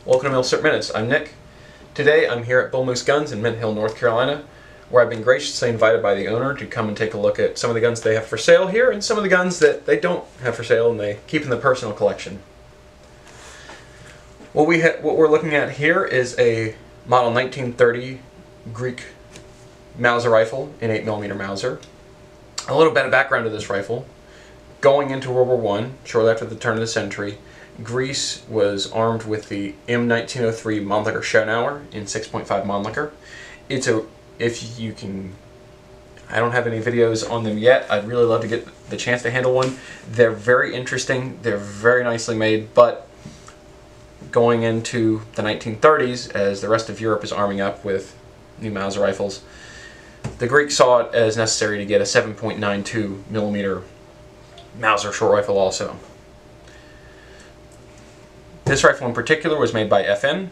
Welcome to Milsurp Minutes. I'm Nick. Today I'm here at Bull Moose Guns in Mint Hill, North Carolina, where I've been graciously invited by the owner to come and take a look at some of the guns they have for sale here and some of the guns that they don't have for sale and they keep in the personal collection. What we're looking at here is a model 1930 Greek Mauser rifle, an 8mm Mauser. A little bit of background to this rifle. Going into World War I, shortly after the turn of the century, Greece was armed with the M1930 Mannlicher Schonauer in 6.5 Mannlicher. I don't have any videos on them yet. I'd really love to get the chance to handle one. They're very interesting, they're very nicely made, but going into the 1930s, as the rest of Europe is arming up with new Mauser rifles, the Greeks saw it as necessary to get a 7.92mm Mauser short rifle also. This rifle in particular was made by FN.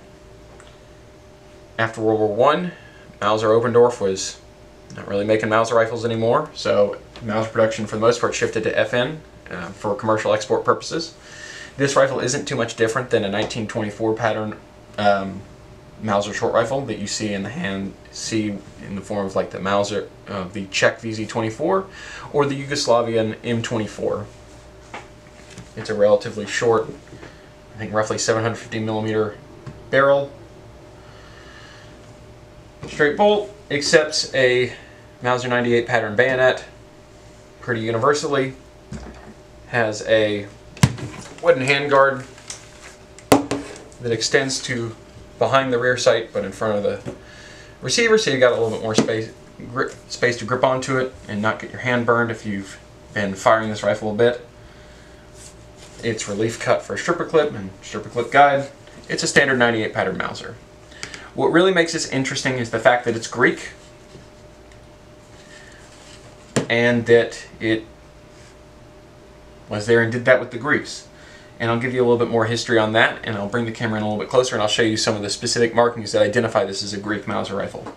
After World War I, Mauser Oberndorf was not really making Mauser rifles anymore, so Mauser production for the most part shifted to FN for commercial export purposes. This rifle isn't too much different than a 1924 pattern Mauser short rifle that you see in the form of like the Mauser, the Czech VZ24 or the Yugoslavian M24. It's a relatively short, I think roughly 750mm barrel, straight bolt, accepts a Mauser 98 pattern bayonet pretty universally, has a wooden handguard that extends to behind the rear sight but in front of the receiver, so you got a little bit more space to grip onto it and not get your hand burned if you've been firing this rifle a bit. It's relief cut for a stripper clip and stripper clip guide. It's a standard 98 pattern Mauser. What really makes this interesting is the fact that it's Greek and that it was there and did that with the Greeks. And I'll give you a little bit more history on that, and I'll bring the camera in a little bit closer and I'll show you some of the specific markings that identify this as a Greek Mauser rifle.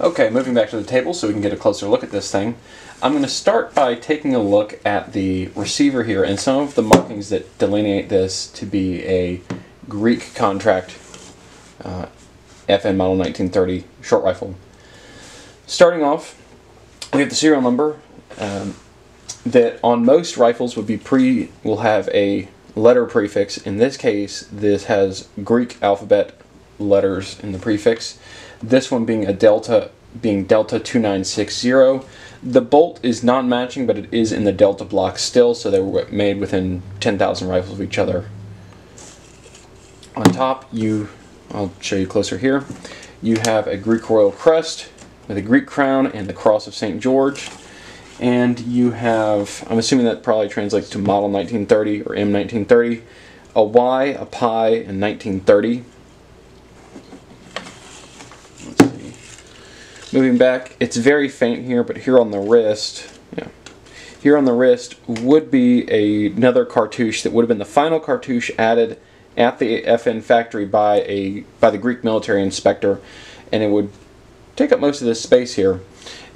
Okay, moving back to the table so we can get a closer look at this thing. I'm going to start by taking a look at the receiver here and some of the markings that delineate this to be a Greek contract FN model 1930 short rifle. Starting off, we have the serial number that on most rifles will have a letter prefix. In this case, this has Greek alphabet letters in the prefix. This one being Delta 2960. The bolt is non-matching, but it is in the Delta block still, so they were made within 10,000 rifles of each other. On top, I'll show you closer here, you have a Greek royal crest with a Greek crown and the cross of St. George. And you have, I'm assuming that probably translates to model 1930 or M1930, a Y, a pi, and 1930. Let's see. Moving back, it's very faint here, but here on the wrist, here on the wrist would be another cartouche that would have been the final cartouche added at the FN factory by the Greek military inspector, and it would take up most of this space here.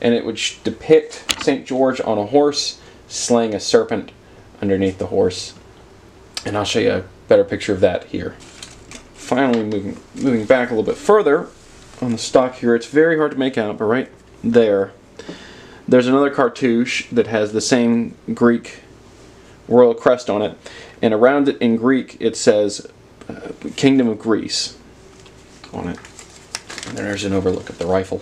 And it would depict St. George on a horse slaying a serpent underneath the horse. And I'll show you a better picture of that here. Finally, moving back a little bit further on the stock here, it's very hard to make out, but right there's another cartouche that has the same Greek royal crest on it, and around it in Greek it says Kingdom of Greece on it. And there's an overlook of the rifle.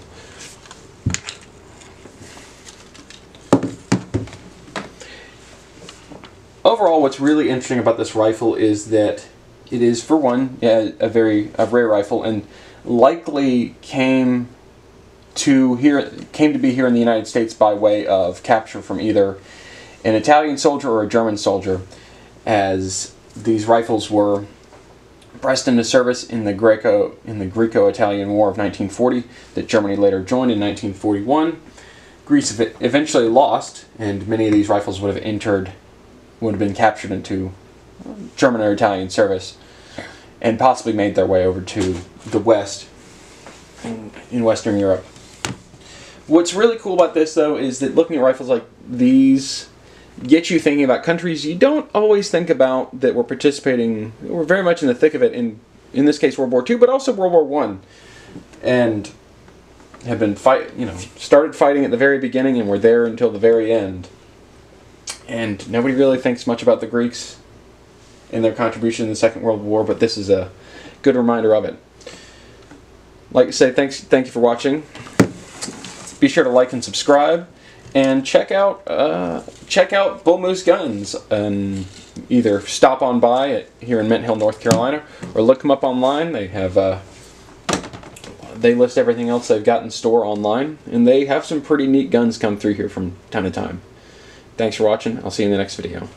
Overall, what's really interesting about this rifle is that it is, for one, a rare rifle, and likely came to be here in the United States by way of capture from either an Italian soldier or a German soldier, as these rifles were pressed into service in the Greco-Italian War of 1940 that Germany later joined in 1941. Greece eventually lost, and many of these rifles would have been captured into German or Italian service and possibly made their way over to the West in Western Europe. What's really cool about this, though, is that looking at rifles like these get you thinking about countries you don't always think about that were participating. We're very much in the thick of it in this case World War II, but also World War I, and have been started fighting at the very beginning and were there until the very end. And nobody really thinks much about the Greeks and their contribution in the Second World War, but this is a good reminder of it. Like I say, thank you for watching. Be sure to like and subscribe, and check out Bull Moose Guns, and either stop on by here in Mint Hill, North Carolina, or look them up online. They have they list everything else they've got in store online, and they have some pretty neat guns come through here from time to time. Thanks for watching. I'll see you in the next video.